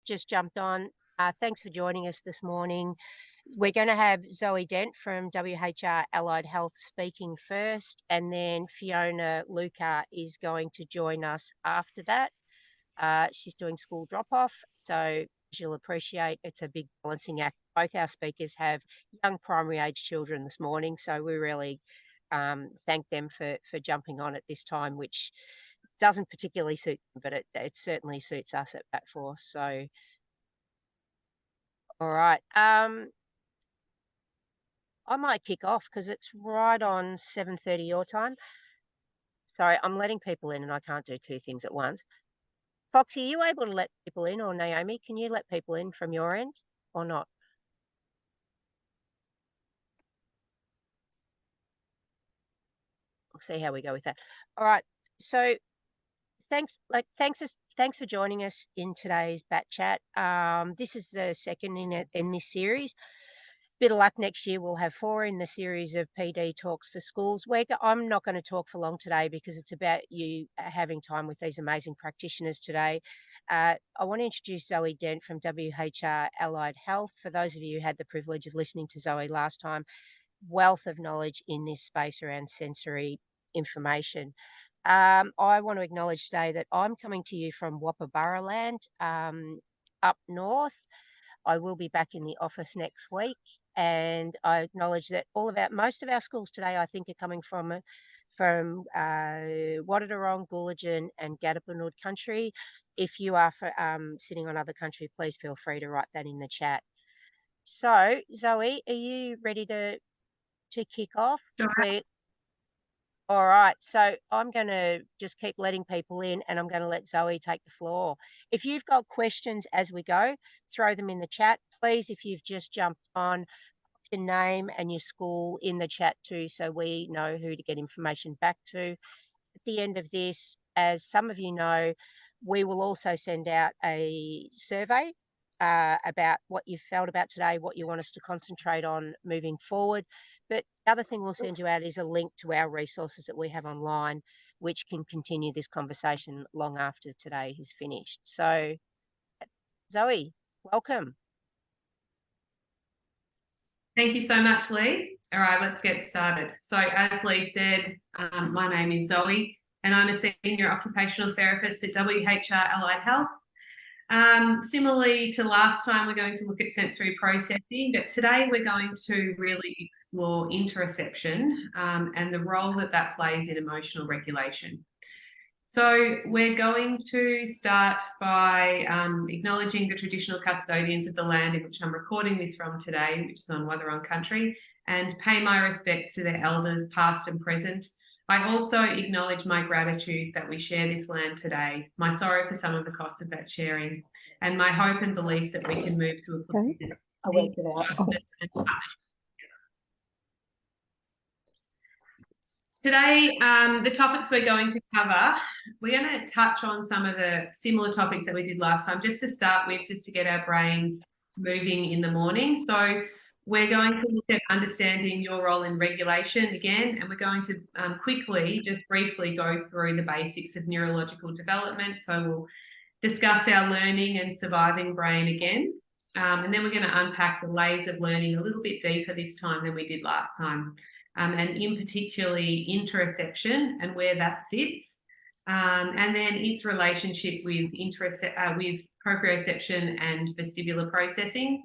just jumped on, thanks for joining us this morning. We're going to have Zoe Dent from WHR Allied Health speaking first, and then Fiona Luca is going to join us after that. She's doing school drop-off, so as you'll appreciate, it's a big balancing act. Both our speakers have young primary age children this morning, so we really thank them for jumping on at this time, which doesn't particularly suit them, but it certainly suits us at BATForce. So, all right. I might kick off because it's right on 7:30 your time. Sorry, I'm letting people in and I can't do two things at once. Foxy, are you able to let people in, or Naomi, can you let people in from your end or not? We'll see how we go with that. All right. So thanks for joining us in today's Bat Chat. This is the second in this series. Bit of luck, next year we'll have 4 in the series of PD talks for schools. I'm not going to talk for long today because it's about you having time with these amazing practitioners today. I want to introduce Zoe Dent from WHR Allied Health. For those of you who had the privilege of listening to Zoe last time, wealth of knowledge in this space around sensory information. I want to acknowledge today that I'm coming to you from Wapabara land, up north. I will be back in the office next week, and I acknowledge that most of our schools today, I think, are coming from Wadawurrung, Goolagin and Gadapanood country. If you are sitting on other country, please feel free to write that in the chat. So, Zoe, are you ready to kick off? Sure. All right, so I'm going to just keep letting people in, and I'm going to let Zoe take the floor. If you've got questions as we go, throw them in the chat. Please, if you've just jumped on, put your name and your school in the chat too, so we know who to get information back to. At the end of this, as some of you know, we will also send out a survey about what you felt about today, what you want us to concentrate on moving forward. But the other thing we'll send you out is a link to our resources that we have online, which can continue this conversation long after today is finished. So, Zoe, welcome. Thank you so much, Lee. All right, let's get started. So as Lee said, my name is Zoe and I'm a senior occupational therapist at WHR Allied Health. Similarly to last time, we're going to look at sensory processing, but today we're going to really explore interoception and the role that plays in emotional regulation. So we're going to start by acknowledging the traditional custodians of the land in which I'm recording this from today, which is on Wadawurrung country, and pay my respects to their elders past and present. I also acknowledge my gratitude that we share this land today, my sorrow for some of the costs of that sharing, and my hope and belief that we can move to a Today, the topics we're going to cover, we're going to touch on some of the similar topics that we did last time, just to start with, just to get our brains moving in the morning. So we're going to look at understanding your role in regulation again, and we're going to quickly, just briefly go through the basics of neurological development. So we'll discuss our learning and surviving brain again. And then we're going to unpack the layers of learning a little bit deeper this time than we did last time. And in particularly interoception and where that sits, and then its relationship with proprioception and vestibular processing.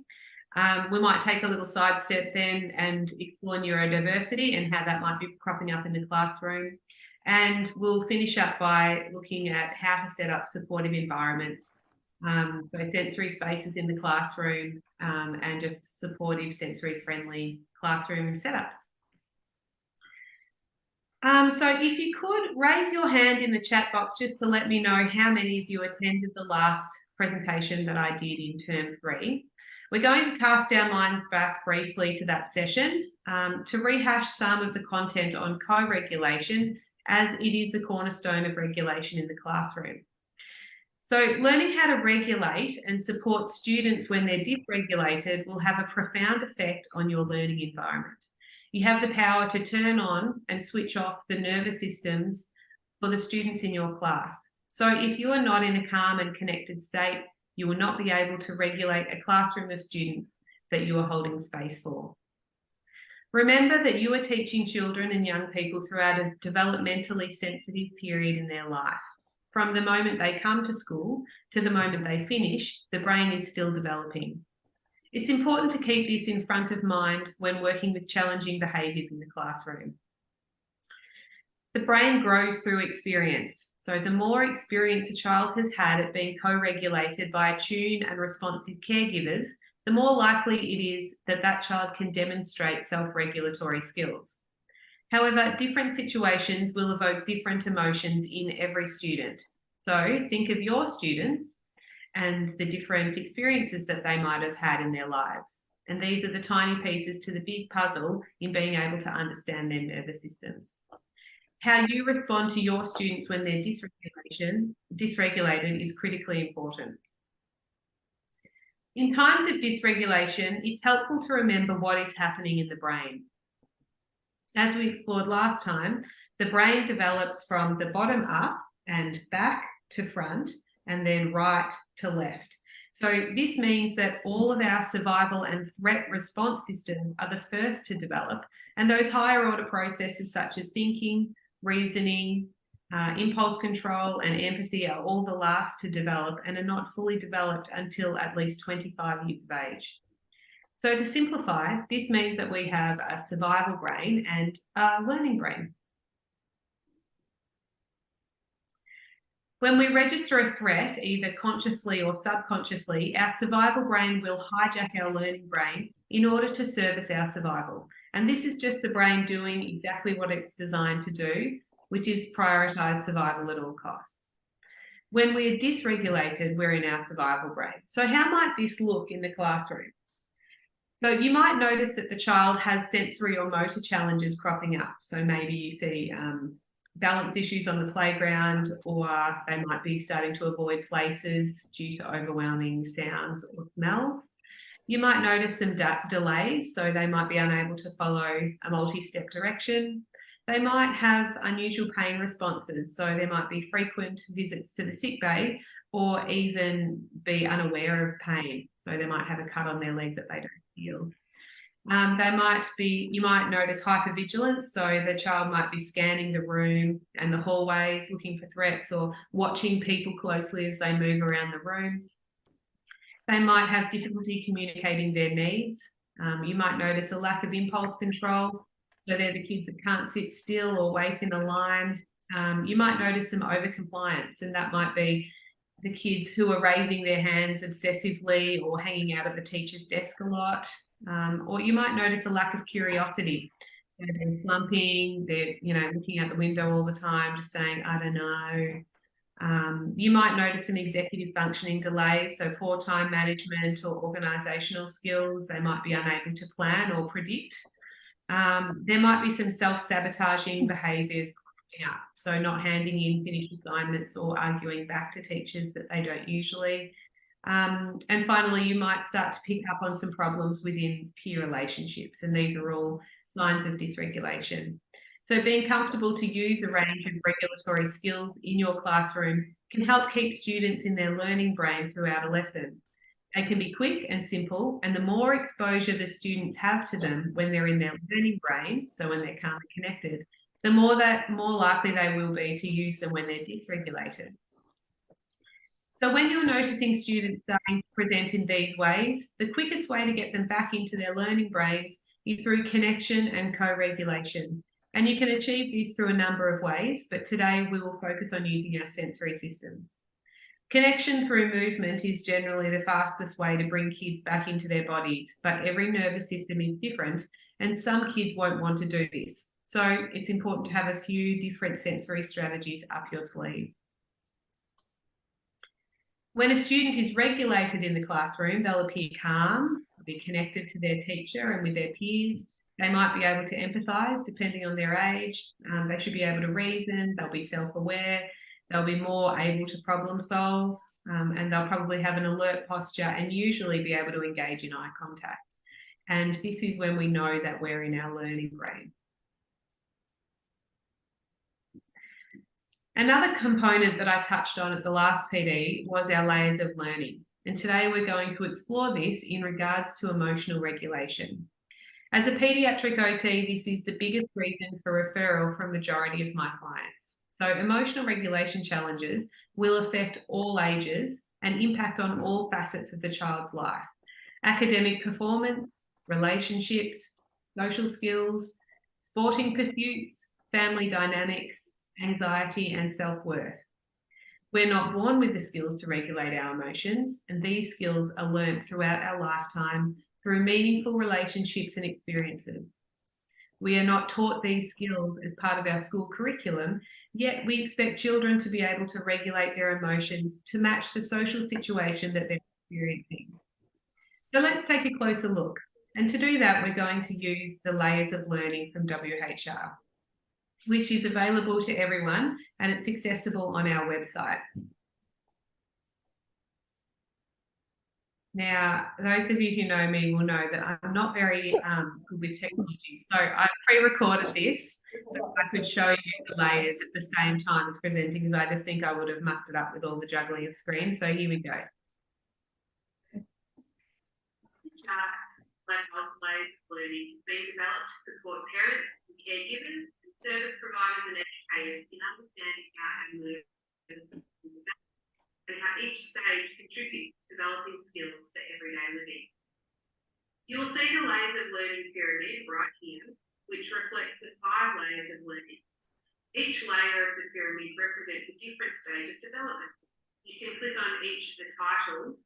We might take a little sidestep then and explore neurodiversity and how that might be cropping up in the classroom. And we'll finish up by looking at how to set up supportive environments, both sensory spaces in the classroom and just supportive sensory-friendly classroom setups. So if you could raise your hand in the chat box just to let me know how many of you attended the last presentation that I did in term 3. We're going to cast our minds back briefly to that session to rehash some of the content on co-regulation, as it is the cornerstone of regulation in the classroom. So learning how to regulate and support students when they're dysregulated will have a profound effect on your learning environment. You have the power to turn on and switch off the nervous systems for the students in your class. So if you are not in a calm and connected state, You will not be able to regulate a classroom of students that you are holding space for. Remember that you are teaching children and young people throughout a developmentally sensitive period in their life. From the moment they come to school to the moment they finish, the brain is still developing. It's important to keep this in front of mind when working with challenging behaviours in the classroom. The brain grows through experience. So the more experience a child has had at being co-regulated by attuned and responsive caregivers, the more likely it is that that child can demonstrate self-regulatory skills. However, different situations will evoke different emotions in every student. So think of your students and the different experiences that they might have had in their lives. And these are the tiny pieces to the big puzzle in being able to understand their nervous systems. How you respond to your students when they're dysregulated is critically important. In times of dysregulation, it's helpful to remember what is happening in the brain. As we explored last time, the brain develops from the bottom up and back to front and then right to left. So this means that all of our survival and threat response systems are the first to develop, and those higher order processes such as thinking, reasoning, impulse control and empathy are all the last to develop and are not fully developed until at least 25 years of age. So to simplify, this means that we have a survival brain and a learning brain. When we register a threat, either consciously or subconsciously, our survival brain will hijack our learning brain in order to service our survival. And this is just the brain doing exactly what it's designed to do, which is prioritise survival at all costs. When we're dysregulated, we're in our survival brain. So how might this look in the classroom? So you might notice that the child has sensory or motor challenges cropping up. So maybe you see balance issues on the playground, or they might be starting to avoid places due to overwhelming sounds or smells. You might notice some delays, so they might be unable to follow a multi-step direction. They might have unusual pain responses, so there might be frequent visits to the sick bay or even be unaware of pain. So they might have a cut on their leg that they don't feel. You might notice hypervigilance, so the child might be scanning the room and the hallways looking for threats or watching people closely as they move around the room. They might have difficulty communicating their needs. You might notice a lack of impulse control, so they're the kids that can't sit still or wait in a line. You might notice some overcompliance, and that might be the kids who are raising their hands obsessively or hanging out at the teacher's desk a lot. Or you might notice a lack of curiosity. So they're slumping, they're looking out the window all the time, just saying, I don't know. You might notice some executive functioning delays, so poor time management or organisational skills. They might be unable to plan or predict. There might be some self-sabotaging behaviours coming up, so not handing in finished assignments or arguing back to teachers that they don't usually. And finally, you might start to pick up on some problems within peer relationships, and these are all signs of dysregulation. So being comfortable to use a range of regulatory skills in your classroom can help keep students in their learning brain throughout a lesson. They can be quick and simple, and the more exposure the students have to them when they're in their learning brain, so when they're calmly connected, the more likely they will be to use them when they're dysregulated. So when you're noticing students starting to present in these ways, the quickest way to get them back into their learning brains is through connection and co-regulation. And you can achieve this through a number of ways, but today we will focus on using our sensory systems. Connection through movement is generally the fastest way to bring kids back into their bodies, but every nervous system is different, and some kids won't want to do this. So it's important to have a few different sensory strategies up your sleeve. When a student is regulated in the classroom, they'll appear calm, be connected to their teacher and with their peers. They might be able to empathise depending on their age. They should be able to reason, they'll be self-aware, they'll be more able to problem solve, and they'll probably have an alert posture and usually be able to engage in eye contact. And this is when we know that we're in our learning brain. Another component that I touched on at the last PD was our layers of learning. And today we're going to explore this in regards to emotional regulation. As a paediatric OT, this is the biggest reason for referral from majority of my clients. So emotional regulation challenges will affect all ages and impact on all facets of the child's life. Academic performance, relationships, social skills, sporting pursuits, family dynamics, anxiety and self-worth. We're not born with the skills to regulate our emotions, and these skills are learnt throughout our lifetime through meaningful relationships and experiences. We are not taught these skills as part of our school curriculum, yet we expect children to be able to regulate their emotions to match the social situation that they're experiencing. So let's take a closer look. And to do that, we're going to use the layers of learning from WHR, which is available to everyone and it's accessible on our website. Now, those of you who know me will know that I'm not very good with technology. So I pre-recorded this so I could show you the layers at the same time as presenting, because I just think I would have mucked it up with all the juggling of screens. So here we go. Layers of learning has been developed to support parents and caregivers and service providers and educators in understanding how and learn and how each stage contributes to developing skills for everyday living. You will see the layers of learning pyramid right here, which reflects the 5 layers of learning. Each layer of the pyramid represents a different stage of development. You can click on each of the titles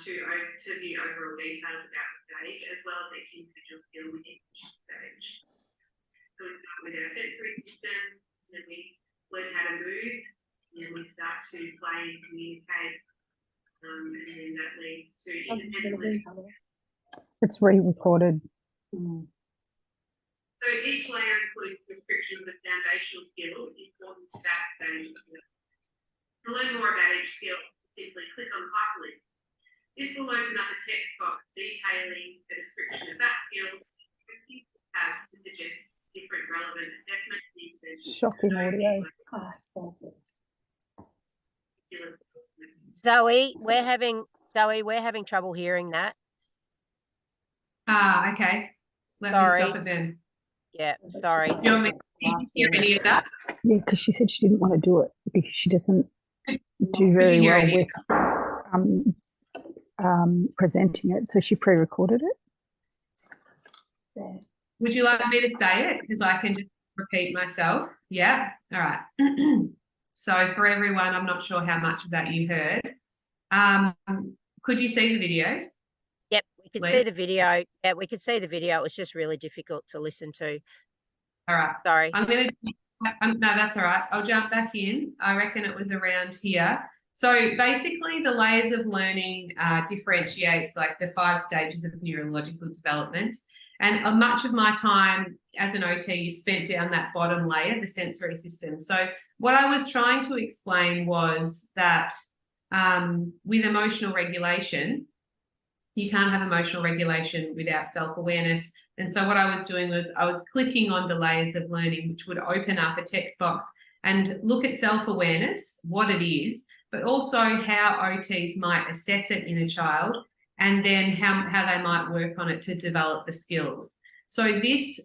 to view overall details about the stage, as well as each individual skill within each stage. So we start with our sensory system, and then we learn how to move, and then we start to play and communicate, and then that leads to independent learning. It's re-recorded. So each layer includes descriptions of foundational skills important to that stage of development. To learn more about each skill, simply click on hyperlink. This will open up a text box detailing the description of that skill tabs to suggest different relevant assessment methods. Shocking audio. Zoe, we're having trouble hearing that. Okay. Let Sorry. me stop it then. Yeah, sorry. Do you want me to hear any of that? Yeah, because she said she didn't want to do it because she doesn't do very well with presenting it, so she pre-recorded it. Would you like me to say it? Because I can just repeat myself. Yeah. All right. So for everyone, I'm not sure how much of that you heard. Could you see the video? Yep, we could see the video. Yeah, we could see the video. It was just really difficult to listen to. All right. Sorry. No, that's all right. I'll jump back in. I reckon it was around here. So basically the layers of learning differentiates like the 5 stages of neurological development. And much of my time as an OT is spent down that bottom layer, the sensory system. So what I was trying to explain was that with emotional regulation, you can't have emotional regulation without self-awareness. And so what I was doing was I was clicking on the layers of learning, which would open up a text box and look at self-awareness, what it is, but also how OTs might assess it in a child, and then how they might work on it to develop the skills. So this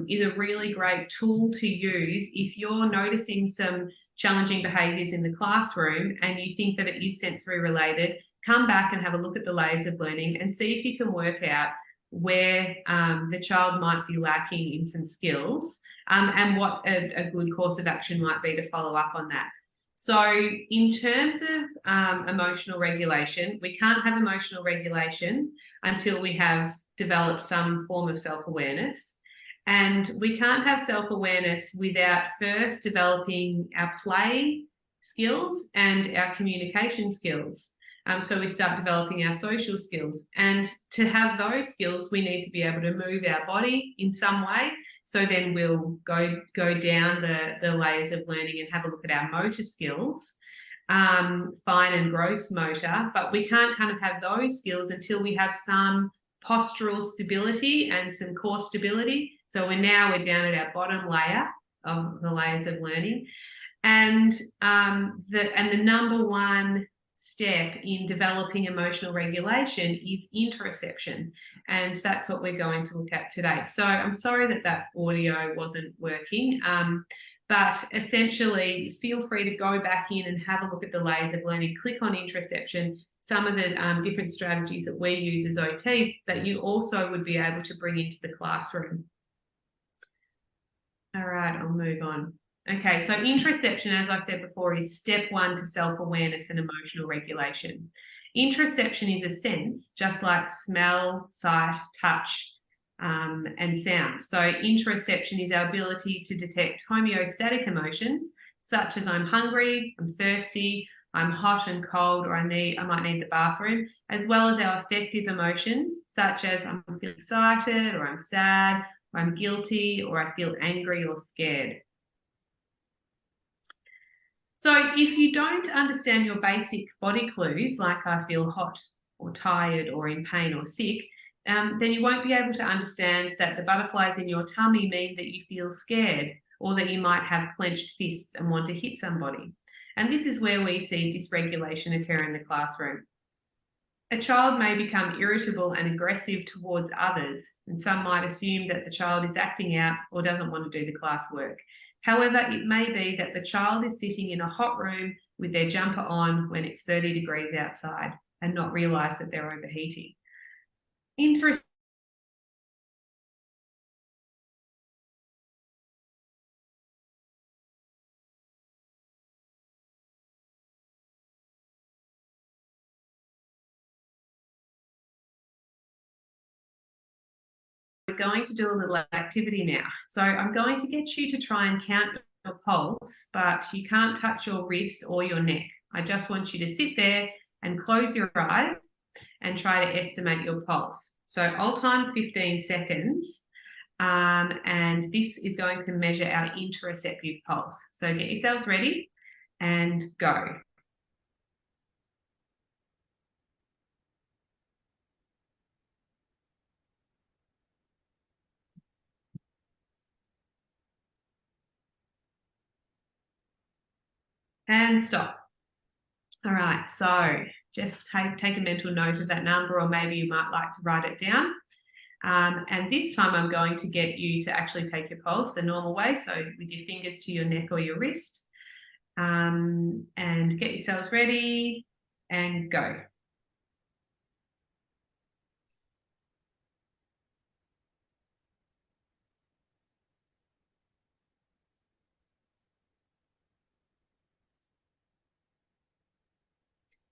is a really great tool to use if you're noticing some challenging behaviours in the classroom and you think that it is sensory related. Come back and have a look at the layers of learning and see if you can work out where the child might be lacking in some skills, and what a good course of action might be to follow up on that. So in terms of emotional regulation, we can't have emotional regulation until we have developed some form of self-awareness. And we can't have self-awareness without first developing our play skills and our communication skills. So we start developing our social skills, and to have those skills, we need to be able to move our body in some way. So then we'll go down the layers of learning and have a look at our motor skills, fine and gross motor, but we can't kind of have those skills until we have some postural stability and some core stability. So we're down at our bottom layer of the layers of learning. And the number one step in developing emotional regulation is interoception, and that's what we're going to look at today. So I'm sorry that that audio wasn't working, but essentially feel free to go back in and have a look at the layers of learning, click on interoception, some of the different strategies that we use as OTs that you also would be able to bring into the classroom. All right, I'll move on. Okay, so interoception, as I said before, is step one to self-awareness and emotional regulation. Interoception is a sense, just like smell, sight, touch, and sound. So interoception is our ability to detect homeostatic emotions, such as I'm hungry, I'm thirsty, I'm hot and cold, or I might need the bathroom, as well as our affective emotions, such as I'm feeling excited, or I'm sad, or I'm guilty, or I feel angry or scared. So if you don't understand your basic body clues, like I feel hot or tired or in pain or sick, then you won't be able to understand that the butterflies in your tummy mean that you feel scared, or that you might have clenched fists and want to hit somebody. And this is where we see dysregulation occur in the classroom. A child may become irritable and aggressive towards others, and some might assume that the child is acting out or doesn't want to do the classwork. However, it may be that the child is sitting in a hot room with their jumper on when it's 30 degrees outside and not realise that they're overheating. Interesting. We're going to do a little activity now. So I'm going to get you to try and count your pulse, but you can't touch your wrist or your neck. I just want you to sit there and close your eyes and try to estimate your pulse. So I'll time 15 seconds, and this is going to measure our interoceptive pulse. So get yourselves ready and go. And stop. All right, so just take a mental note of that number, or maybe you might like to write it down. And this time I'm going to get you to actually take your pulse the normal way, so with your fingers to your neck or your wrist. And get yourselves ready and go.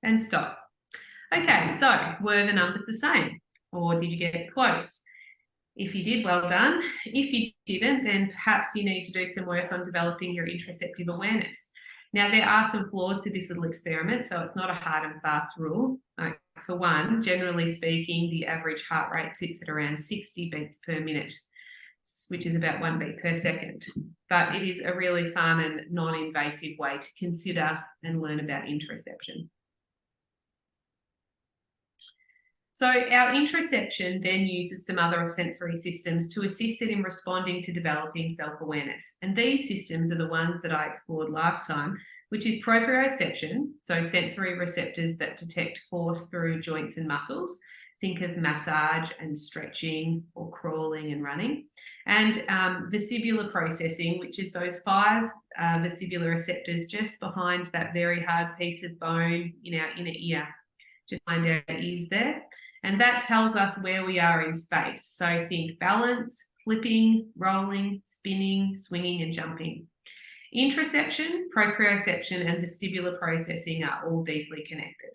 And stop. Okay, so were the numbers the same, or did you get close? If you did, well done. If you didn't, then perhaps you need to do some work on developing your interoceptive awareness. Now, there are some flaws to this little experiment, so it's not a hard and fast rule. For one, generally speaking, the average heart rate sits at around 60 beats per minute, which is about 1 beat per second. But it is a really fun and non-invasive way to consider and learn about interoception. So our interoception then uses some other sensory systems to assist it in responding to developing self-awareness. And these systems are the ones that I explored last time, which is proprioception, so sensory receptors that detect force through joints and muscles. Think of massage and stretching, or crawling and running. And vestibular processing, which is those 5 vestibular receptors just behind that very hard piece of bone in our inner ear, just behind our ears there. And that tells us where we are in space. So think balance, flipping, rolling, spinning, swinging, and jumping. Interoception, proprioception, and vestibular processing are all deeply connected.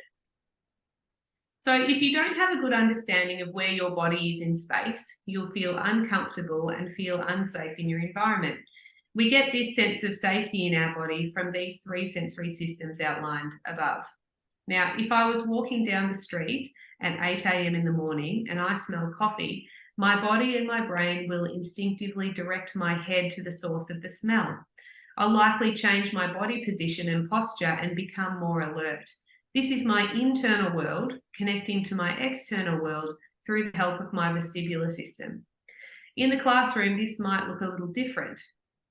So if you don't have a good understanding of where your body is in space, you'll feel uncomfortable and feel unsafe in your environment. We get this sense of safety in our body from these 3 sensory systems outlined above. Now, if I was walking down the street at 8 a.m. in the morning and I smell coffee, my body and my brain will instinctively direct my head to the source of the smell. I'll likely change my body position and posture and become more alert. This is my internal world connecting to my external world through the help of my vestibular system. In the classroom, this might look a little different.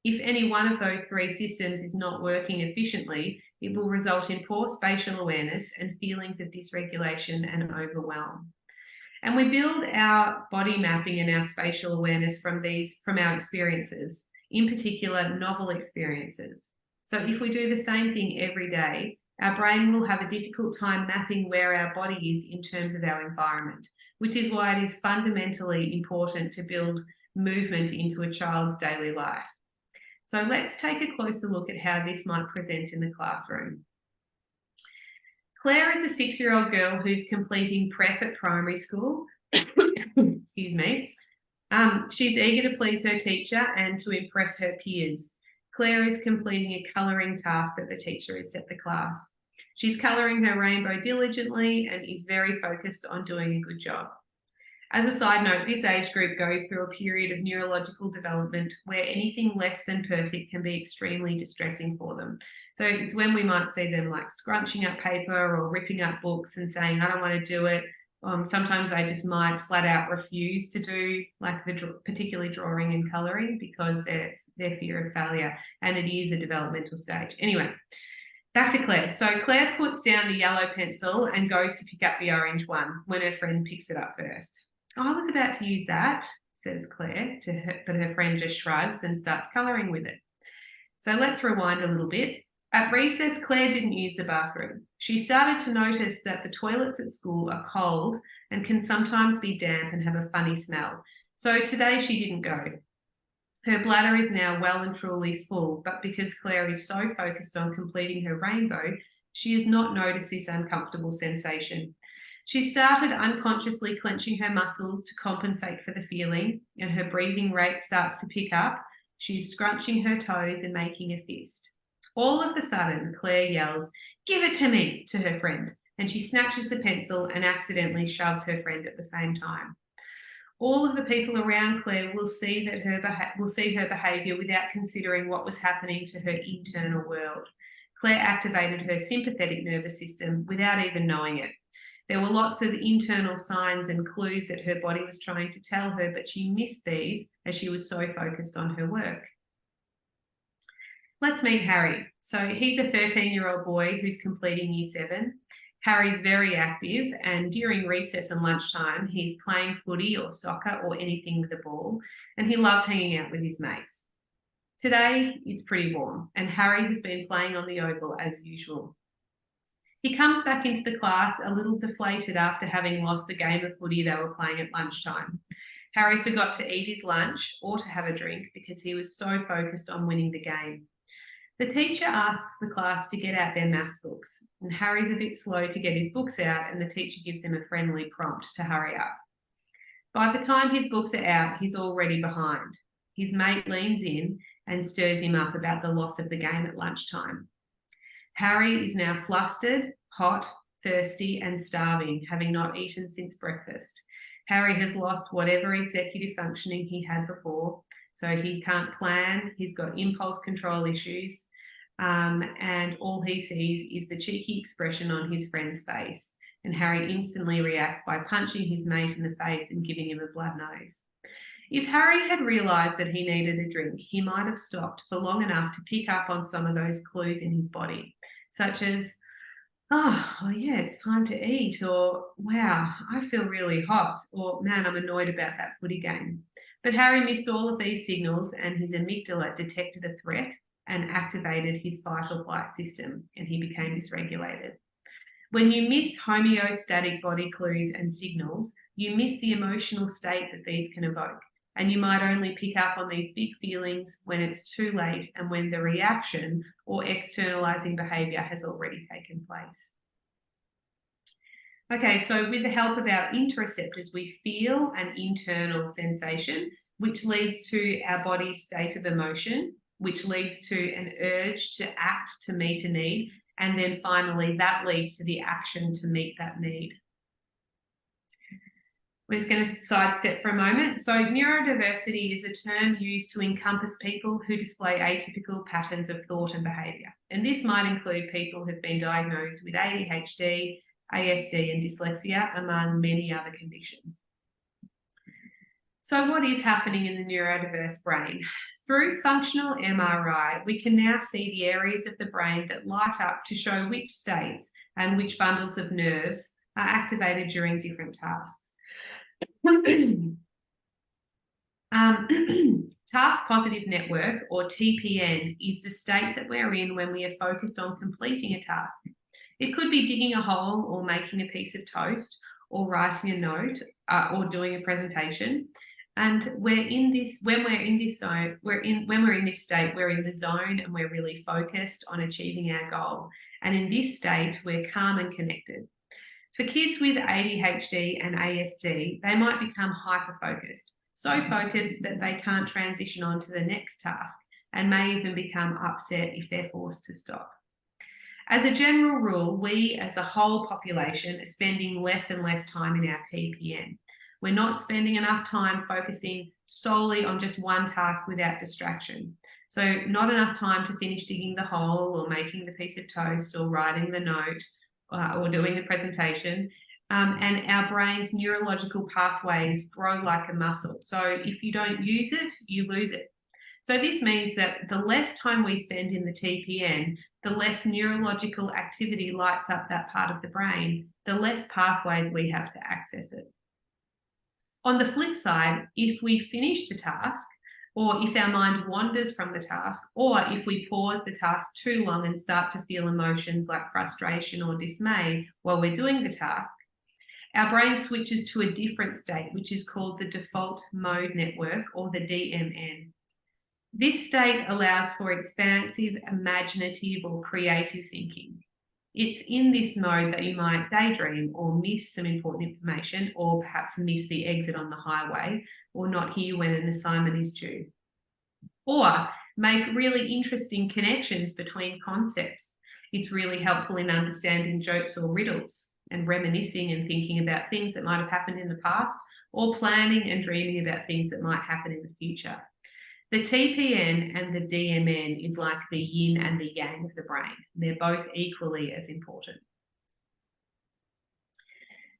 If any one of those three systems is not working efficiently, it will result in poor spatial awareness and feelings of dysregulation and overwhelm. And we build our body mapping and our spatial awareness from our experiences, in particular novel experiences. So if we do the same thing every day, our brain will have a difficult time mapping where our body is in terms of our environment, which is why it is fundamentally important to build movement into a child's daily life. So let's take a closer look at how this might present in the classroom. Claire is a 6-year-old girl who's completing prep at primary school. Excuse me. She's eager to please her teacher and to impress her peers. Claire is completing a colouring task that the teacher has set the class. She's colouring her rainbow diligently and is very focused on doing a good job. As a side note, this age group goes through a period of neurological development where anything less than perfect can be extremely distressing for them. So it's when we might see them like scrunching up paper or ripping up books and saying, I don't want to do it. Sometimes they just might flat out refuse to do like particularly drawing and colouring because their fear of failure, and it is a developmental stage. Anyway, back to Claire. So Claire puts down the yellow pencil and goes to pick up the orange one when her friend picks it up first. I was about to use that, says Claire, but her friend just shrugs and starts colouring with it. So let's rewind a little bit. At recess, Claire didn't use the bathroom. She started to notice that the toilets at school are cold and can sometimes be damp and have a funny smell. So today she didn't go. Her bladder is now well and truly full, but because Claire is so focused on completing her rainbow, she has not noticed this uncomfortable sensation. She started unconsciously clenching her muscles to compensate for the feeling, and her breathing rate starts to pick up. She's scrunching her toes and making a fist. All of a sudden, Claire yells, "Give it to me," to her friend, and she snatches the pencil and accidentally shoves her friend at the same time. All of the people around Claire will see her behaviour without considering what was happening to her internal world. Claire activated her sympathetic nervous system without even knowing it. There were lots of internal signs and clues that her body was trying to tell her, but she missed these as she was so focused on her work. Let's meet Harry. So he's a 13-year-old boy who's completing Year 7. Harry's very active, and during recess and lunchtime, he's playing footy or soccer or anything with a ball, and he loves hanging out with his mates. Today, it's pretty warm, and Harry has been playing on the oval as usual. He comes back into the class a little deflated after having lost the game of footy they were playing at lunchtime. Harry forgot to eat his lunch or to have a drink because he was so focused on winning the game. The teacher asks the class to get out their maths books, and Harry's a bit slow to get his books out, and the teacher gives him a friendly prompt to hurry up. By the time his books are out, he's already behind. His mate leans in and stirs him up about the loss of the game at lunchtime. Harry is now flustered, hot, thirsty, and starving, having not eaten since breakfast. Harry has lost whatever executive functioning he had before, so he can't plan, he's got impulse control issues, and all he sees is the cheeky expression on his friend's face. And Harry instantly reacts by punching his mate in the face and giving him a blood nose. If Harry had realised that he needed a drink, he might have stopped for long enough to pick up on some of those clues in his body, such as, oh yeah, it's time to eat, or wow, I feel really hot, or man, I'm annoyed about that footy game. But Harry missed all of these signals, and his amygdala detected a threat and activated his fight or flight system, and he became dysregulated. When you miss homeostatic body clues and signals, you miss the emotional state that these can evoke, and you might only pick up on these big feelings when it's too late and when the reaction or externalizing behavior has already taken place. Okay, so with the help of our interoceptors, we feel an internal sensation, which leads to our body's state of emotion, which leads to an urge to act to meet a need, and then finally that leads to the action to meet that need. We're just going to sidestep for a moment. So neurodiversity is a term used to encompass people who display atypical patterns of thought and behaviour. And this might include people who've been diagnosed with ADHD, ASD and dyslexia, among many other conditions. So what is happening in the neurodiverse brain? Through functional MRI, we can now see the areas of the brain that light up to show which states and which bundles of nerves are activated during different tasks. Task Positive Network, or TPN, is the state that we're in when we are focused on completing a task. It could be digging a hole or making a piece of toast or writing a note or doing a presentation. And when we're in this state, we're in the zone and we're really focused on achieving our goal. And in this state, we're calm and connected. For kids with ADHD and ASD, they might become hyper-focused, so focused that they can't transition on to the next task and may even become upset if they're forced to stop. As a general rule, we as a whole population are spending less and less time in our TPN. We're not spending enough time focusing solely on just one task without distraction. So not enough time to finish digging the hole or making the piece of toast or writing the note or doing the presentation. And our brain's neurological pathways grow like a muscle. So if you don't use it, you lose it. So this means that the less time we spend in the TPN, the less neurological activity lights up that part of the brain, the less pathways we have to access it. On the flip side, if we finish the task, or if our mind wanders from the task, or if we pause the task too long and start to feel emotions like frustration or dismay while we're doing the task, our brain switches to a different state, which is called the default mode network, or the DMN. This state allows for expansive, imaginative, or creative thinking. It's in this mode that you might daydream or miss some important information, or perhaps miss the exit on the highway, or not hear when an assignment is due. Or make really interesting connections between concepts. It's really helpful in understanding jokes or riddles and reminiscing and thinking about things that might have happened in the past, or planning and dreaming about things that might happen in the future. The TPN and the DMN is like the yin and the yang of the brain. They're both equally as important.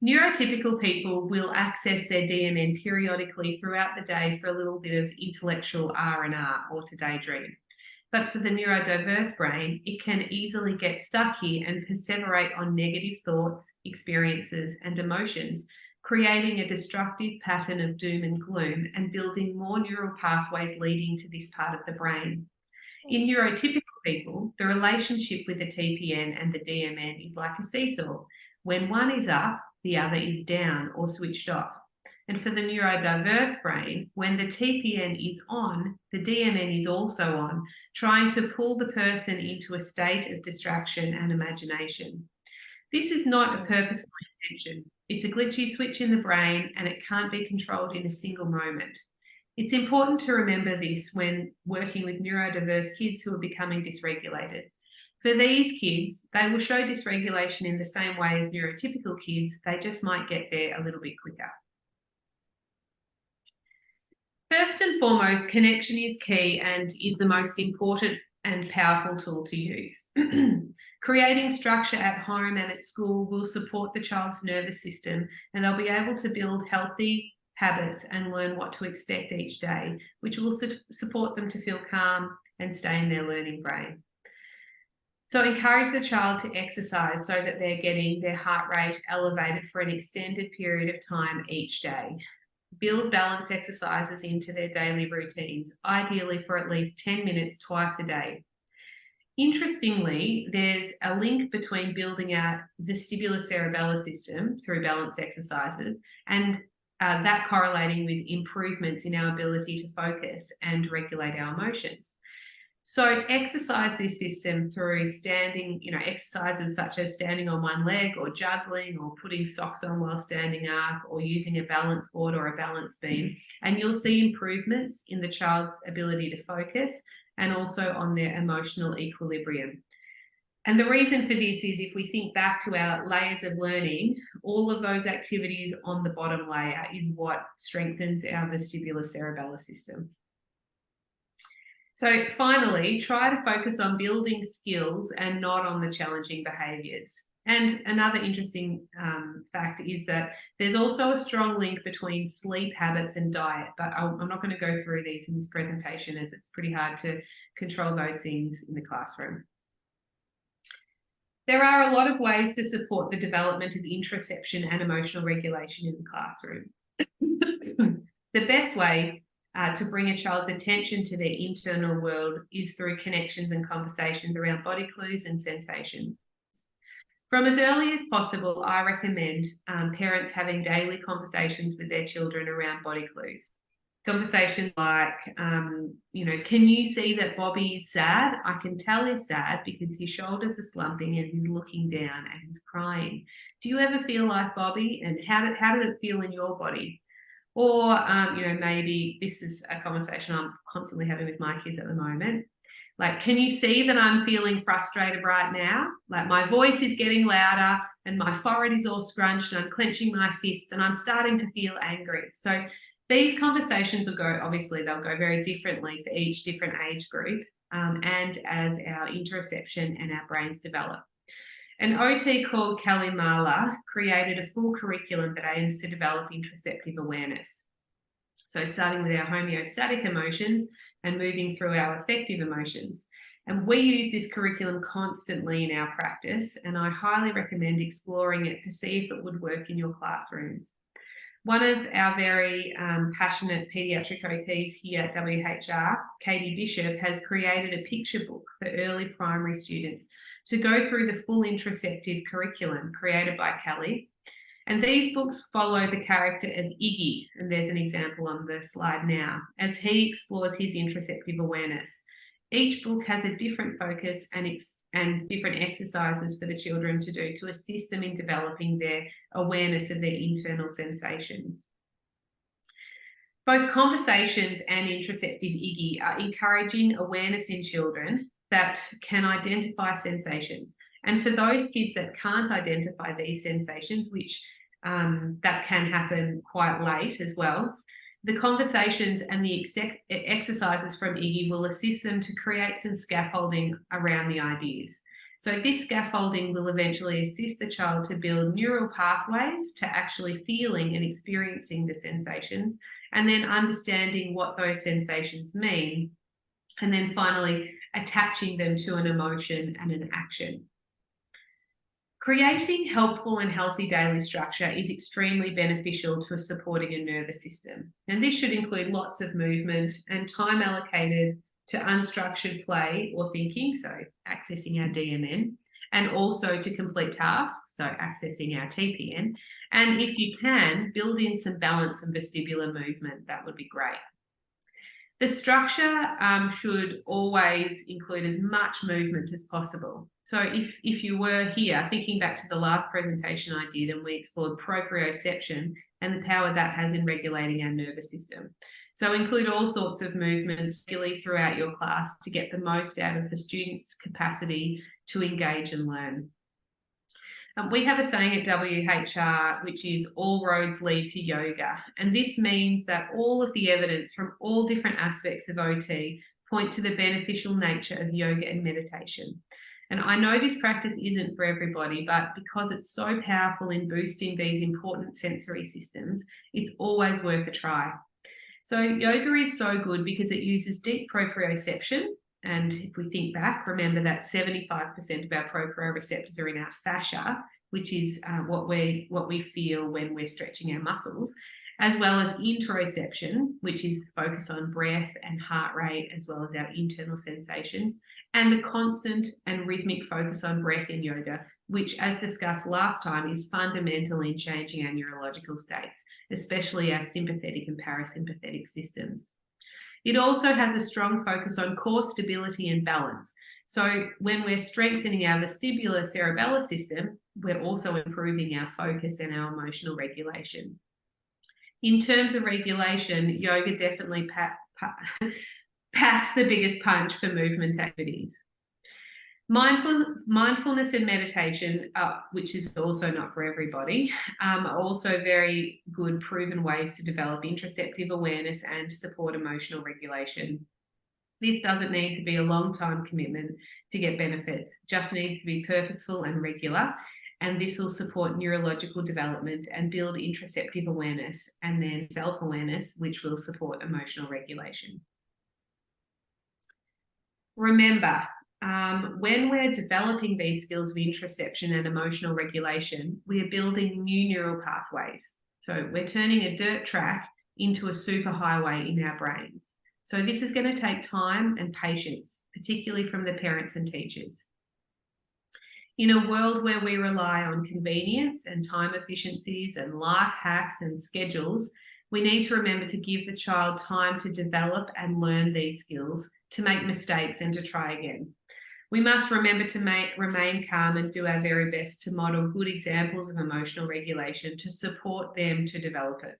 Neurotypical people will access their DMN periodically throughout the day for a little bit of intellectual R&R or to daydream. But for the neurodiverse brain, it can easily get stuck here and perseverate on negative thoughts, experiences, and emotions, creating a destructive pattern of doom and gloom and building more neural pathways leading to this part of the brain. In neurotypical people, the relationship with the TPN and the DMN is like a seesaw. When one is up, the other is down or switched off. And for the neurodiverse brain, when the TPN is on, the DMN is also on, trying to pull the person into a state of distraction and imagination. This is not a purposeful intention. It's a glitchy switch in the brain and it can't be controlled in a single moment. It's important to remember this when working with neurodiverse kids who are becoming dysregulated. For these kids, they will show dysregulation in the same way as neurotypical kids, they just might get there a little bit quicker. First and foremost, connection is key and is the most important and powerful tool to use. Creating structure at home and at school will support the child's nervous system, and they'll be able to build healthy habits and learn what to expect each day, which will support them to feel calm and stay in their learning brain. So encourage the child to exercise so that they're getting their heart rate elevated for an extended period of time each day. Build balance exercises into their daily routines, ideally for at least 10 minutes twice a day. Interestingly, there's a link between building out the vestibulocerebellar system through balance exercises and that correlating with improvements in our ability to focus and regulate our emotions. So exercise this system through standing, exercises such as standing on one leg or juggling or putting socks on while standing up or using a balance board or a balance beam. And you'll see improvements in the child's ability to focus and also on their emotional equilibrium. And the reason for this is if we think back to our layers of learning, all of those activities on the bottom layer is what strengthens our vestibulocerebellar system. So finally, try to focus on building skills and not on the challenging behaviours. And another interesting fact is that there's also a strong link between sleep habits and diet, but I'm not going to go through these in this presentation as it's pretty hard to control those things in the classroom. There are a lot of ways to support the development of interoception and emotional regulation in the classroom. The best way to bring a child's attention to their internal world is through connections and conversations around body clues and sensations. From as early as possible, I recommend parents having daily conversations with their children around body clues. Conversations like, you know, can you see that Bobby is sad? I can tell he's sad because his shoulders are slumping and he's looking down and he's crying. Do you ever feel like Bobby? And how did it feel in your body? Or, you know, maybe this is a conversation I'm constantly having with my kids at the moment. Like, can you see that I'm feeling frustrated right now? Like my voice is getting louder and my forehead is all scrunched and I'm clenching my fists and I'm starting to feel angry. So these conversations will go, obviously they'll go very differently for each different age group and as our interoception and our brains develop. An OT called Kelly Marla created a full curriculum that aims to develop interoceptive awareness. So starting with our homeostatic emotions and moving through our affective emotions. And we use this curriculum constantly in our practice, and I highly recommend exploring it to see if it would work in your classrooms. One of our very passionate paediatric OTs here at WHR, Katie Bishop, has created a picture book for early primary students to go through the full interoceptive curriculum created by Kelly. And these books follow the character of Iggy, and there's an example on the slide now, as he explores his interoceptive awareness. Each book has a different focus and different exercises for the children to do to assist them in developing their awareness of their internal sensations. Both Conversations and Interoceptive Iggy are encouraging awareness in children that can identify sensations. And for those kids that can't identify these sensations, which that can happen quite late as well, the conversations and the exercises from Iggy will assist them to create some scaffolding around the ideas. So this scaffolding will eventually assist the child to build neural pathways to actually feeling and experiencing the sensations, and then understanding what those sensations mean, and then finally attaching them to an emotion and an action. Creating helpful and healthy daily structure is extremely beneficial to supporting a nervous system. And this should include lots of movement and time allocated to unstructured play or thinking, so accessing our DMN, and also to complete tasks, so accessing our TPN. And if you can, build in some balance and vestibular movement, that would be great. The structure should always include as much movement as possible. So if you were here, thinking back to the last presentation I did, and we explored proprioception and the power that has in regulating our nervous system. So include all sorts of movements really throughout your class to get the most out of the student's capacity to engage and learn. We have a saying at WHR, which is all roads lead to yoga. And this means that all of the evidence from all different aspects of OT point to the beneficial nature of yoga and meditation. And I know this practice isn't for everybody, but because it's so powerful in boosting these important sensory systems, it's always worth a try. So yoga is so good because it uses deep proprioception. And if we think back, remember that 75% of our proprioceptors are in our fascia, which is what we feel when we're stretching our muscles, as well as interoception, which is the focus on breath and heart rate, as well as our internal sensations, and the constant and rhythmic focus on breath in yoga, which, as discussed last time, is fundamental in changing our neurological states, especially our sympathetic and parasympathetic systems. It also has a strong focus on core stability and balance. So when we're strengthening our vestibular cerebellar system, we're also improving our focus and our emotional regulation. In terms of regulation, yoga definitely packs the biggest punch for movement activities. Mindfulness and meditation, which is also not for everybody, are also very good proven ways to develop interoceptive awareness and support emotional regulation. This doesn't need to be a long-time commitment to get benefits, just needs to be purposeful and regular. and this will support neurological development and build interoceptive awareness and then self-awareness, which will support emotional regulation. Remember, when we're developing these skills of interoception and emotional regulation, we are building new neural pathways. So we're turning a dirt track into a superhighway in our brains. So this is going to take time and patience, particularly from the parents and teachers. In a world where we rely on convenience and time efficiencies and life hacks and schedules, we need to remember to give the child time to develop and learn these skills, to make mistakes and to try again. We must remember to remain calm and do our very best to model good examples of emotional regulation to support them to develop it.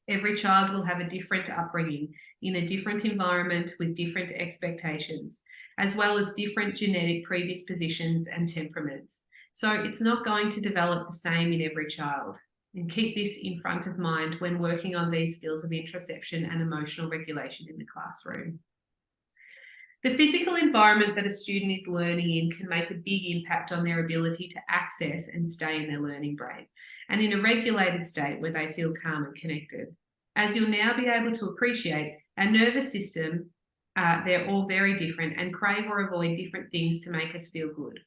Every child will have a different upbringing in a different environment with different expectations, as well as different genetic predispositions and temperaments. So it's not going to develop the same in every child. And keep this in front of mind when working on these skills of interoception and emotional regulation in the classroom. The physical environment that a student is learning in can make a big impact on their ability to access and stay in their learning brain, and in a regulated state where they feel calm and connected. As you'll now be able to appreciate, our nervous system, they're all very different and crave or avoid different things to make us feel good.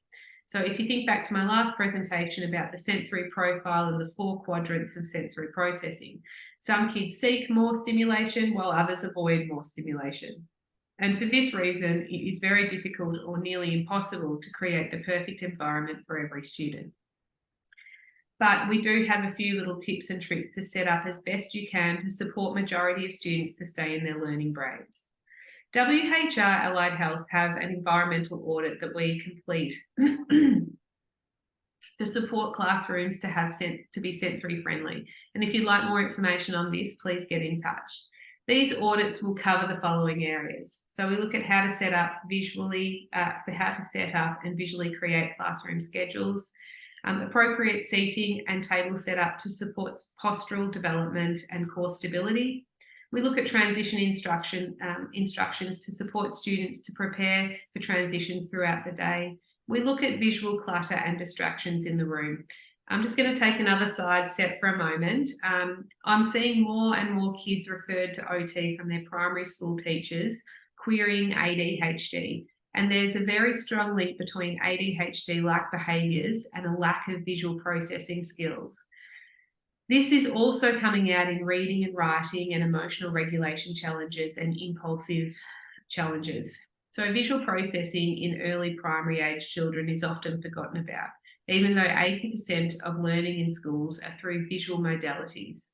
So if you think back to my last presentation about the sensory profile and the 4 quadrants of sensory processing, some kids seek more stimulation while others avoid more stimulation. And for this reason, it is very difficult or nearly impossible to create the perfect environment for every student. But we do have a few little tips and tricks to set up as best you can to support majority of students to stay in their learning brains. WHR Allied Health have an environmental audit that we complete to support classrooms to be sensory friendly. And if you'd like more information on this, please get in touch. These audits will cover the following areas. So we look at how to set up visually, how to set up and visually create classroom schedules, appropriate seating and table setup to support postural development and core stability. We look at transition instructions to support students to prepare for transitions throughout the day. We look at visual clutter and distractions in the room. I'm just going to take another side step for a moment. I'm seeing more and more kids referred to OT from their primary school teachers querying ADHD. And there's a very strong link between ADHD-like behaviours and a lack of visual processing skills. This is also coming out in reading and writing and emotional regulation challenges and impulsive challenges. So visual processing in early primary age children is often forgotten about, even though 80% of learning in schools are through visual modalities.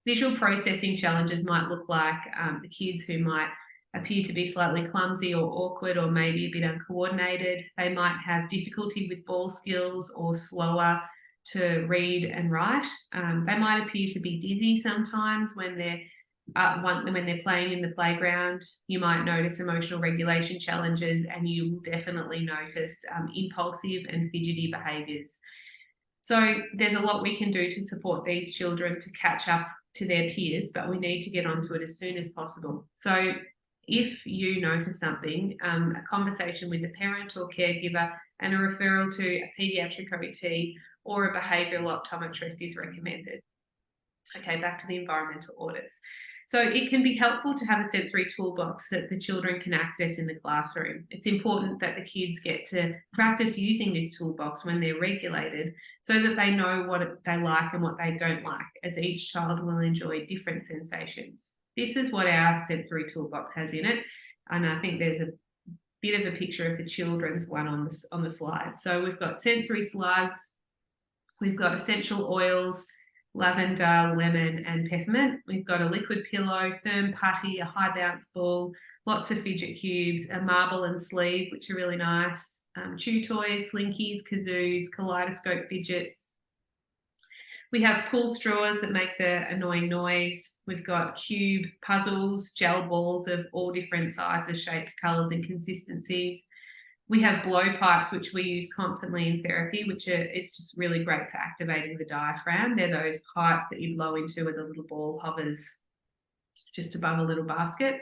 Visual processing challenges might look like the kids who might appear to be slightly clumsy or awkward or maybe a bit uncoordinated. They might have difficulty with ball skills or slower to read and write. They might appear to be dizzy sometimes when they're playing in the playground. You might notice emotional regulation challenges, and you will definitely notice impulsive and fidgety behaviours. So there's a lot we can do to support these children to catch up to their peers, but we need to get onto it as soon as possible. So if you notice something, a conversation with a parent or caregiver and a referral to a paediatric OT or a behavioural optometrist is recommended. Okay, back to the environmental audits. So it can be helpful to have a sensory toolbox that the children can access in the classroom. It's important that the kids get to practice using this toolbox when they're regulated so that they know what they like and what they don't like, as each child will enjoy different sensations. This is what our sensory toolbox has in it. And I think there's a bit of a picture of the children's one on the slide. So we've got sensory slugs, we've got essential oils, lavender, lemon and peppermint. We've got a liquid pillow, firm putty, a high bounce ball, lots of fidget cubes, a marble and sleeve, which are really nice, chew toys, slinkies, kazoos, kaleidoscope fidgets. We have pool straws that make the annoying noise. We've got cube puzzles, gel balls of all different sizes, shapes, colours and consistencies. We have blowpipes, which we use constantly in therapy, it's just really great for activating the diaphragm. They're those pipes that you blow into where the little ball hovers just above a little basket.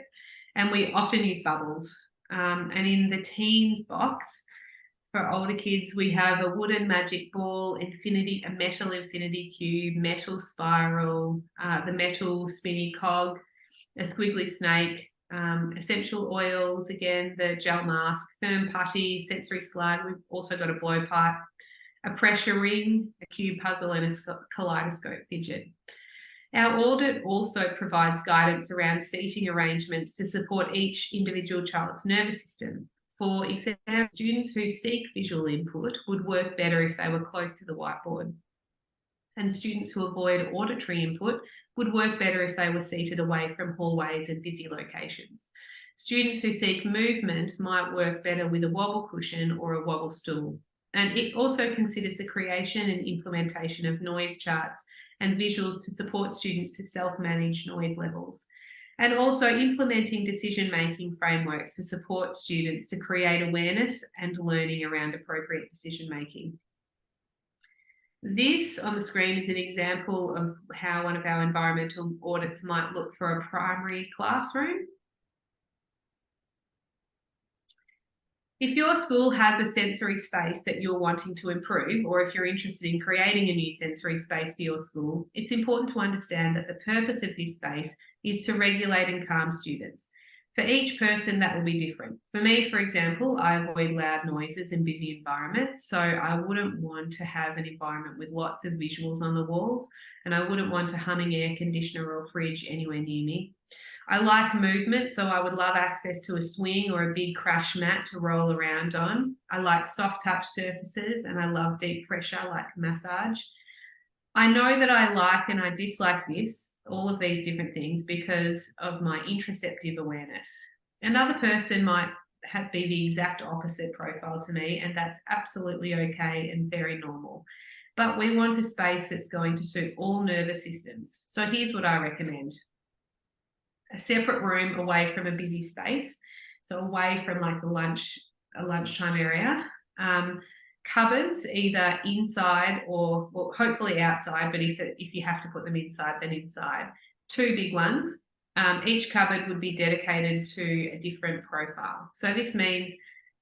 And we often use bubbles. And in the teens box, For older kids, we have a wooden magic ball, a metal infinity cube, metal spiral, the metal spinny cog, a squiggly snake, essential oils, again, the gel mask, firm putty, sensory slug. We've also got a blowpipe, a pressure ring, a cube puzzle, and a kaleidoscope fidget. Our audit also provides guidance around seating arrangements to support each individual child's nervous system. For example, students who seek visual input would work better if they were close to the whiteboard. And students who avoid auditory input would work better if they were seated away from hallways and busy locations. Students who seek movement might work better with a wobble cushion or a wobble stool. And it also considers the creation and implementation of noise charts and visuals to support students to self-manage noise levels. And also implementing decision-making frameworks to support students to create awareness and learning around appropriate decision-making. This on the screen is an example of how one of our environmental audits might look for a primary classroom. If your school has a sensory space that you're wanting to improve, or if you're interested in creating a new sensory space for your school, it's important to understand that the purpose of this space is to regulate and calm students. For each person, that will be different. For me, for example, I avoid loud noises and busy environments, so I wouldn't want to have an environment with lots of visuals on the walls, and I wouldn't want a humming air conditioner or fridge anywhere near me. I like movement, so I would love access to a swing or a big crash mat to roll around on. I like soft touch surfaces, and I love deep pressure like massage. I know that I like and I dislike all of these different things because of my interoceptive awareness. Another person might be the exact opposite profile to me, and that's absolutely okay and very normal. But we want a space that's going to suit all nervous systems. So here's what I recommend. A separate room away from a busy space, so away from like a lunchtime area. Cupboards either inside or well, hopefully outside, but if you have to put them inside, then inside. 2 big ones. Each cupboard would be dedicated to a different profile. So this means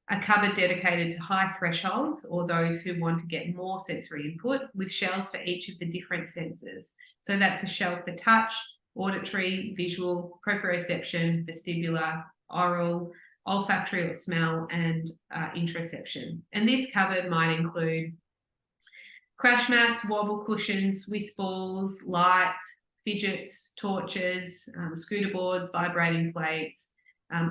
a cupboard dedicated to high thresholds or those who want to get more sensory input with shelves for each of the different senses. So that's a shelf for touch, auditory, visual, proprioception, vestibular, oral, olfactory or smell, and interoception. And this cupboard might include crash mats, wobble cushions, Swiss balls, lights, fidgets, torches, scooter boards, vibrating plates,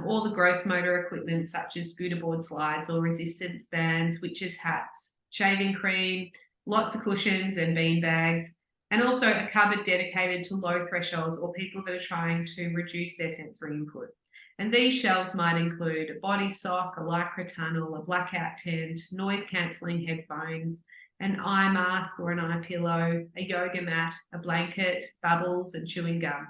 all the gross motor equipment such as scooter board slides or resistance bands, switches, hats, shaving cream, lots of cushions and bean bags, and also a cupboard dedicated to low thresholds or people that are trying to reduce their sensory input. And these shelves might include a body sock, a lycra tunnel, a blackout tent, noise-cancelling headphones, an eye mask or an eye pillow, a yoga mat, a blanket, bubbles, and chewing gum.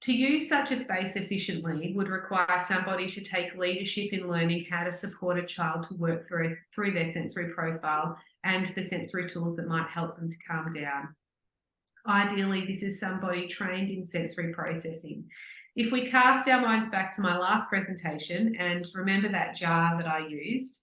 To use such a space efficiently would require somebody to take leadership in learning how to support a child to work through their sensory profile and the sensory tools that might help them to calm down. Ideally, this is somebody trained in sensory processing. If we cast our minds back to my last presentation and remember that jar that I used,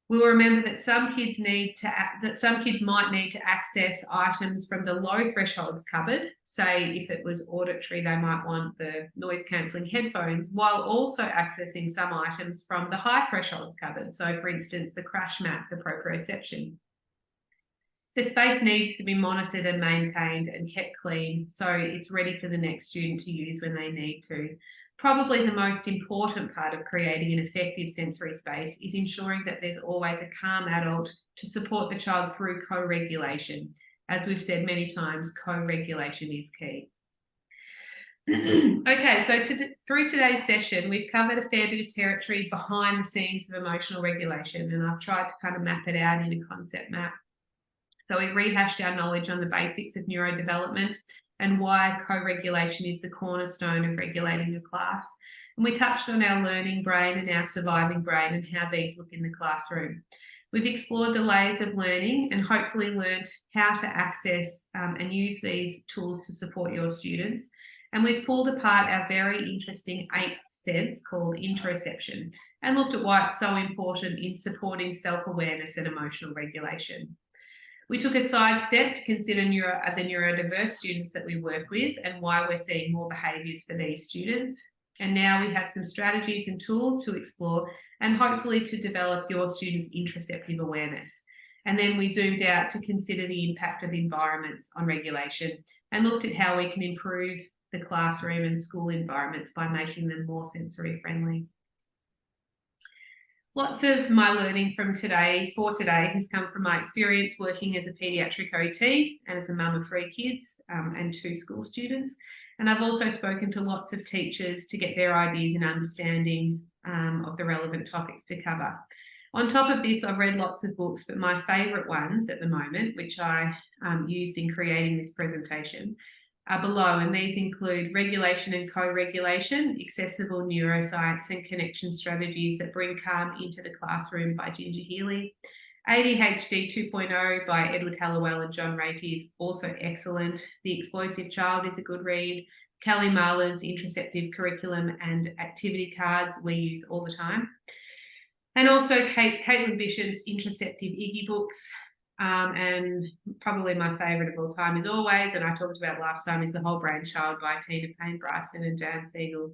we will remember that some kids might need to access items from the low thresholds cupboard. Say if it was auditory, they might want the noise cancelling headphones, while also accessing some items from the high thresholds cupboard. So for instance, the crash mat for proprioception. The space needs to be monitored and maintained and kept clean so it's ready for the next student to use when they need to. Probably the most important part of creating an effective sensory space is ensuring that there's always a calm adult to support the child through co-regulation. As we've said many times, co-regulation is key. Okay, so through today's session, we've covered a fair bit of territory behind the scenes of emotional regulation, and I've tried to kind of map it out in a concept map. So we rehashed our knowledge on the basics of neurodevelopment and why co-regulation is the cornerstone of regulating a class. And we touched on our learning brain and our surviving brain and how these look in the classroom. We've explored the layers of learning and hopefully learnt how to access and use these tools to support your students. And we've pulled apart our very interesting 8th sense called interoception and looked at why it's so important in supporting self-awareness and emotional regulation. We took a side step to consider the neurodiverse students that we work with and why we're seeing more behaviours for these students. And now we have some strategies and tools to explore and hopefully to develop your students' interoceptive awareness. And then we zoomed out to consider the impact of environments on regulation and looked at how we can improve the classroom and school environments by making them more sensory friendly. Lots of my learning from today has come from my experience working as a paediatric OT and as a mum of 3 kids and 2 school students. And I've also spoken to lots of teachers to get their ideas and understanding of the relevant topics to cover. On top of this, I've read lots of books, but my favourite ones at the moment, which I used in creating this presentation, are below, and these include Regulation and Co-Regulation, Accessible Neuroscience and Connection Strategies that Bring Calm into the Classroom by Ginger Healy. ADHD 2.0 by Edward Hallowell and John Ratey is also excellent. The Explosive Child is a good read. Kelly Marler's Interoceptive Curriculum and Activity Cards we use all the time. And also Caitlin Bishop's Interoceptive Iggy books. And probably my favourite of all time as always, and I talked about last time, is The Whole Brain Child by Tina Payne Bryson and Jan Siegel.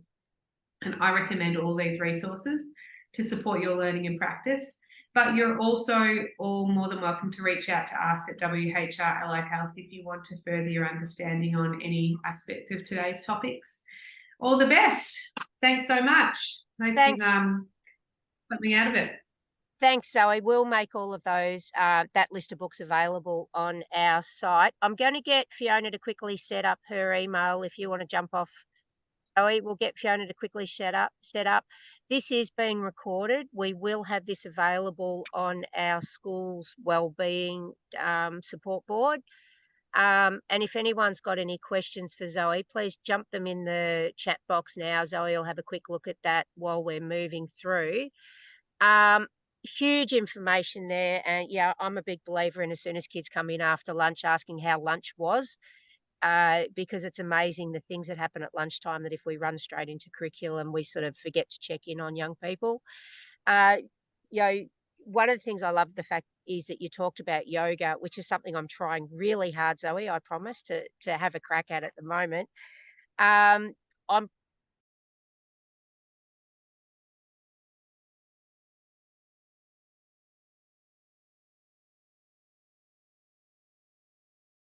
And I recommend all these resources to support your learning and practice. But you're also all more than welcome to reach out to us at WHR Allied Health if you want to further your understanding on any aspect of today's topics. All the best. Thanks so much. Hope Thanks. you've something out of it. Thanks, Zoe. We'll make all of those, that list of books available on our site. I'm going to get Fiona to quickly set up her email. If you want to jump off, Zoe, we'll get Fiona to quickly set up. This is being recorded. We will have this available on our school's wellbeing support board. And if anyone's got any questions for Zoe, please jump them in the chat box now. Zoe will have a quick look at that while we're moving through. Huge information there, and yeah, I'm a big believer in as soon as kids come in after lunch asking how lunch was, because it's amazing the things that happen at lunchtime that if we run straight into curriculum, we sort of forget to check in on young people. One of the things I love the fact is that you talked about yoga, which is something I'm trying really hard, Zoe, I promise, to have a crack at the moment. I'm